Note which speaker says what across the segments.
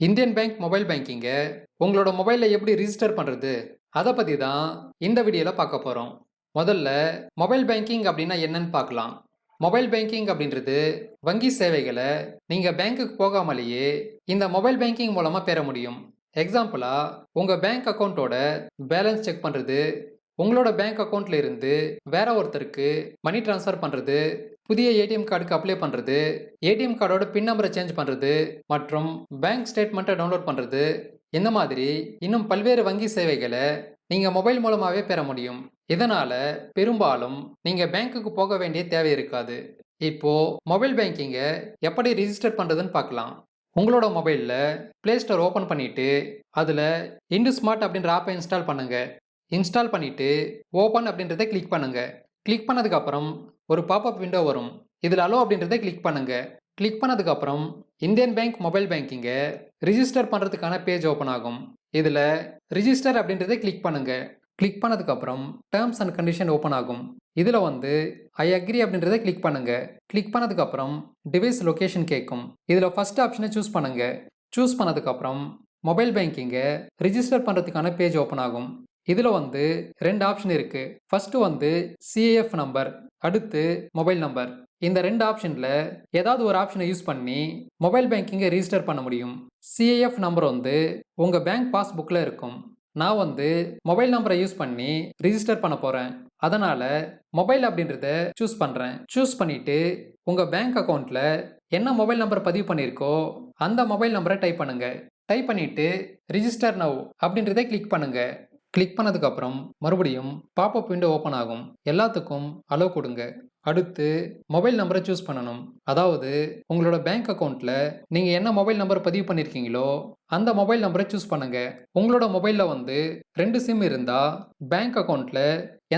Speaker 1: Indian bank mobile பேங்கிங்கை உங்களோட மொபைலில் எப்படி ரிஜிஸ்டர் பண்ணுறது அதை பற்றி தான் இந்த வீடியோவில் பார்க்க போகிறோம். முதல்ல மொபைல் பேங்கிங் அப்படின்னா என்னன்னு பார்க்கலாம். மொபைல் பேங்கிங் அப்படின்றது வங்கி சேவைகளை நீங்கள் பேங்க்குக்கு போகாமலேயே இந்த மொபைல் பேங்கிங் மூலமாக பெற முடியும். எக்ஸாம்பிளாக உங்கள் பேங்க் அக்கௌண்ட்டோட பேலன்ஸ் செக் பண்ணுறது, உங்களோட பேங்க் அக்கௌண்ட்ல இருந்து வேற ஒருத்தருக்கு மணி ட்ரான்ஸ்ஃபர் பண்ணுறது, புதிய ஏடிஎம் கார்டுக்கு அப்ளை பண்ணுறது, ஏடிஎம் கார்டோட பின் நம்பரை சேஞ்ச் பண்ணுறது மற்றும் பேங்க் ஸ்டேட்மெண்ட்டை டவுன்லோட் பண்ணுறது, இந்த மாதிரி இன்னும் பல்வேறு வங்கி சேவைகளை நீங்கள் மொபைல் மூலமாகவே பெற முடியும். இதனால் பெரும்பாலும் நீங்கள் பேங்க்குக்கு போக வேண்டிய தேவை இருக்காது. இப்போ மொபைல் பேங்கிங்கை எப்படி ரிஜிஸ்டர் பண்ணுறதுன்னு பார்க்கலாம். உங்களோட மொபைலில் ப்ளே ஸ்டோர் ஓப்பன் பண்ணிவிட்டு அதில் இண்டு ஸ்மார்ட் அப்படின்ற ஆப்பை இன்ஸ்டால் பண்ணுங்கள். இன்ஸ்டால் பண்ணிவிட்டு ஓப்பன் அப்படின்றத கிளிக் பண்ணுங்கள். கிளிக் பண்ணதுக்கப்புறம் ஒரு பாப்அப் விண்டோ வரும். இதில் அலோ அப்படின்றத கிளிக் பண்ணுங்கள். கிளிக் பண்ணதுக்கப்புறம் இந்தியன் பேங்க் மொபைல் பேங்கிங்கை ரிஜிஸ்டர் பண்ணுறதுக்கான பேஜ் ஓப்பன் ஆகும். இதில் ரிஜிஸ்டர் அப்படின்றத கிளிக் பண்ணுங்கள். கிளிக் பண்ணதுக்கப்புறம் டேர்ம்ஸ் அண்ட் கண்டிஷன் ஓப்பன் ஆகும். இதில் ஐ அக்ரி அப்படின்றத கிளிக் பண்ணுங்கள். கிளிக் பண்ணதுக்கப்புறம் டிவைஸ் லொக்கேஷன் கேட்கும். இதில் ஃபஸ்ட் ஆப்ஷனை சூஸ் பண்ணுங்கள். சூஸ் பண்ணதுக்கப்புறம் மொபைல் பேங்கிங்கை ரிஜிஸ்டர் பண்ணுறதுக்கான பேஜ் ஓப்பன் ஆகும். இதில் ரெண்டு ஆப்ஷன் இருக்குது. ஃபஸ்ட்டு சிஏஎஃப் நம்பர், அடுத்து மொபைல் நம்பர். இந்த ரெண்டு ஆப்ஷனில் ஏதாவது ஒரு ஆப்ஷனை யூஸ் பண்ணி மொபைல் பேங்கிங்கை ரிஜிஸ்டர் பண்ண முடியும். சிஏஎஃப் நம்பர் உங்கள் பேங்க் பாஸ்புக்கில் இருக்கும். நான் மொபைல் நம்பரை யூஸ் பண்ணி ரிஜிஸ்டர் பண்ண போகிறேன். அதனால் மொபைல் அப்படின்றத சூஸ் பண்ணுறேன். சூஸ் பண்ணிவிட்டு உங்கள் பேங்க் அக்கௌண்ட்டில் என்ன மொபைல் நம்பர் பதிவு பண்ணியிருக்கோ அந்த மொபைல் நம்பரை டைப் பண்ணுங்கள். டைப் பண்ணிவிட்டு ரிஜிஸ்டர் நவ் அப்படின்றத கிளிக் பண்ணுங்கள். கிளிக் பண்ணதுக்கப்புறம் மறுபடியும் பாப்அப் விண்டோ ஓப்பன் ஆகும். எல்லாத்துக்கும் அலோ கொடுங்க. அடுத்து மொபைல் நம்பரை சூஸ் பண்ணணும். அதாவது உங்களோட பேங்க் அக்கௌண்ட்டில் நீங்கள் என்ன மொபைல் நம்பர் பதிவு பண்ணியிருக்கீங்களோ அந்த மொபைல் நம்பரை சூஸ் பண்ணுங்கள். உங்களோட மொபைலில் ரெண்டு சிம் இருந்தால் பேங்க் அக்கௌண்ட்டில்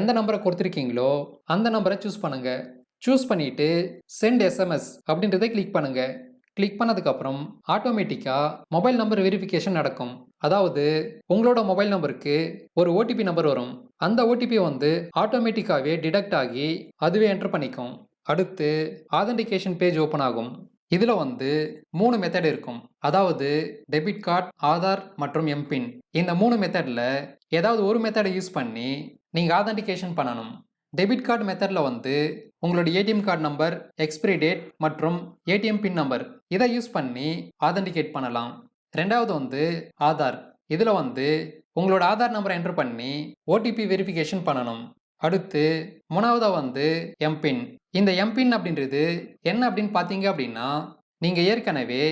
Speaker 1: எந்த நம்பரை கொடுத்துருக்கீங்களோ அந்த நம்பரை சூஸ் பண்ணுங்கள். சூஸ் பண்ணிவிட்டு சென்ட் எஸ்எம்எஸ் அப்படின்றத கிளிக் பண்ணுங்கள். கிளிக் பண்ணதுக்கப்புறம் ஆட்டோமேட்டிக்காக மொபைல் நம்பர் வெரிஃபிகேஷன் நடக்கும். அதாவது உங்களோட மொபைல் நம்பருக்கு ஒரு ஓடிபி நம்பர் வரும். அந்த ஓடிபி ஆட்டோமேட்டிக்காகவே டிடெக்ட் ஆகி அதுவே என்டர் பண்ணிக்கும். அடுத்து ஆதென்டிகேஷன் பேஜ் ஓப்பன் ஆகும். இதில் 3 மெத்தட் இருக்கும். அதாவது டெபிட் கார்டு, ஆதார் மற்றும் எம்பின். இந்த 3 மெத்தடில் ஏதாவது ஒரு மெத்தடை யூஸ் பண்ணி நீங்கள் ஆதென்டிகேஷன் பண்ணணும். டெபிட் கார்டு மெத்தடில் உங்களோட ATM card number, expiry date மற்றும் ஏடிஎம் பின் நம்பர் இதை யூஸ் பண்ணி ஆதென்டிகேட் பண்ணலாம். ரெண்டாவது ஆதார். இதில் உங்களோட ஆதார் நம்பரை என்டர் பண்ணி ஓடிபி வெரிஃபிகேஷன் பண்ணணும். அடுத்து மூணாவதாக எம்பின். இந்த எம்பின் அப்படின்றது என்ன அப்படின்னு பார்த்தீங்க அப்படின்னா, நீங்கள் ஏற்கனவே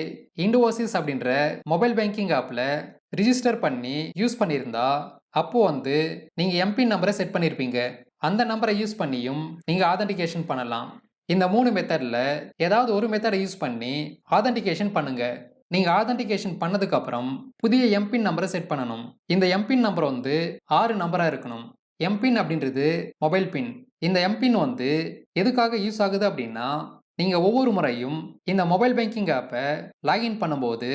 Speaker 1: இண்டோசிஸ் அப்படின்ற மொபைல் பேங்கிங் ஆப்பில் ரிஜிஸ்டர் பண்ணி யூஸ் பண்ணியிருந்தா அப்போ நீங்கள் எம்பின் நம்பரை செட் பண்ணியிருப்பீங்க. அந்த நம்பரை யூஸ் பண்ணியும் நீங்கள் ஆதென்டிகேஷன் பண்ணலாம். இந்த 3 மெத்தடில் ஏதாவது ஒரு மெத்தடை யூஸ் பண்ணி ஆதென்டிகேஷன் பண்ணுங்கள். நீங்கள் ஆதென்டிகேஷன் பண்ணதுக்கப்புறம் புதிய எம்பின் நம்பரை செட் பண்ணணும். இந்த எம்பின் நம்பர் 6 நம்பராக இருக்கணும். எம்பின் அப்படின்றது மொபைல் பின். இந்த எம்பின் எதுக்காக யூஸ் ஆகுது அப்படின்னா, நீங்கள் ஒவ்வொரு முறையும் இந்த மொபைல் பேங்கிங் ஆப்பை லாகின் பண்ணும்போது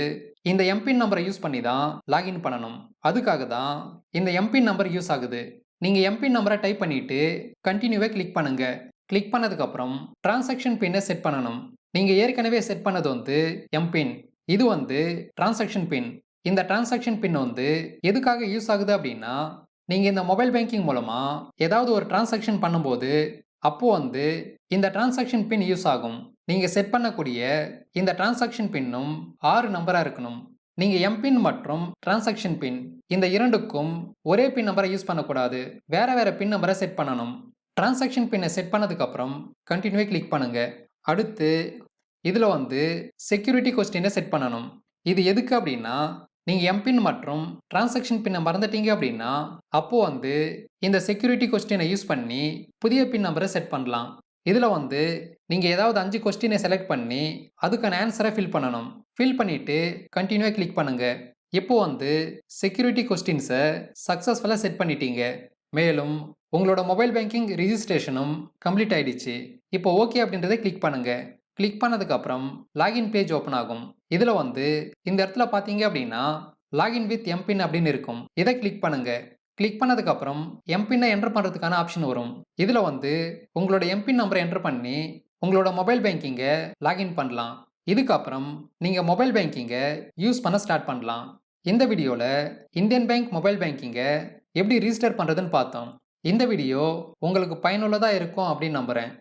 Speaker 1: இந்த எம்பின் நம்பரை யூஸ் பண்ணி தான் லாகின் பண்ணணும். அதுக்காக தான் இந்த எம்பின் நம்பர் யூஸ் ஆகுது. நீங்கள் எம்பின் நம்பரை டைப் பண்ணிவிட்டு கண்டினியூவை கிளிக் பண்ணுங்கள். கிளிக் பண்ணதுக்கப்புறம் டிரான்சாக்ஷன் பின்னை செட் பண்ணணும். நீங்கள் ஏற்கனவே செட் பண்ணது எம்பின். இது டிரான்சாக்ஷன் பின். இந்த டிரான்சாக்ஷன் பின் எதுக்காக யூஸ் ஆகுது அப்படின்னா, நீங்கள் இந்த மொபைல் பேங்கிங் மூலமாக ஏதாவது ஒரு டிரான்சாக்ஷன் பண்ணும்போது அப்போ இந்த டிரான்சாக்ஷன் பின் யூஸ் ஆகும். நீங்கள் செட் பண்ணக்கூடிய இந்த டிரான்சாக்ஷன் பின்னும் 6 நம்பராக இருக்கணும். நீங்கள் எம்பின் மற்றும் டிரான்சாக்ஷன் பின் இந்த இரண்டுக்கும் ஒரே பின் நம்பரை யூஸ் பண்ணக்கூடாது. வேற வேற பின் நம்பரை செட் பண்ணணும். டிரான்சாக்ஷன் பின்னை செட் பண்ணதுக்கப்புறம் கண்டினியூவை கிளிக் பண்ணுங்க. அடுத்து இதில் செக்யூரிட்டி கொஸ்டினை செட் பண்ணணும். இது எதுக்கு அப்படின்னா, நீங்கள் எம்பின் மற்றும் டிரான்சாக்ஷன் பின்னை மறந்துட்டீங்க அப்படின்னா அப்போ இந்த செக்யூரிட்டி கொஸ்டினை யூஸ் பண்ணி புதிய பின் நம்பரை செட் பண்ணலாம். இதில் நீங்கள் ஏதாவது 5 கொஸ்டினை செலக்ட் பண்ணி அதுக்கான ஆன்சரை ஃபில் பண்ணணும். ஃபில் பண்ணிவிட்டு கண்டினியூவை கிளிக் பண்ணுங்கள். இப்போ செக்யூரிட்டி கொஸ்டின்ஸை சக்ஸஸ்ஃபுல்லாக செட் பண்ணிட்டீங்க. மேலும் உங்களோட மொபைல் பேங்கிங் ரிஜிஸ்ட்ரேஷனும் கம்ப்ளீட் ஆயிடுச்சு. இப்போ ஓகே அப்படின்றத கிளிக் பண்ணுங்கள். கிளிக் பண்ணதுக்கப்புறம் லாகின் பேஜ் ஓப்பன் ஆகும். இதில் இந்த இடத்துல பார்த்தீங்க அப்படின்னா லாகின் வித் எம்பின் அப்படின்னு இருக்கும். இதை கிளிக் பண்ணுங்கள். கிளிக் பண்ணதுக்கப்புறம் எம்பின்னை என்டர் பண்ணுறதுக்கான ஆப்ஷன் வரும். இதில் உங்களோட எம்பின் நம்பரை என்டர் பண்ணி உங்களோட மொபைல் பேங்கிங்கை லாகின் பண்ணலாம். இதுக்கப்புறம் நீங்கள் மொபைல் பேங்கிங்கை யூஸ் பண்ண ஸ்டார்ட் பண்ணலாம். இந்த வீடியோவில் இந்தியன் பேங்க் மொபைல் பேங்கிங்கை எப்படி ரிஜிஸ்டர் பண்ணுறதுன்னு பார்த்தோம். இந்த வீடியோ உங்களுக்கு பயனுள்ளதாக இருக்கும் அப்படின்னு நம்புகிறேன்.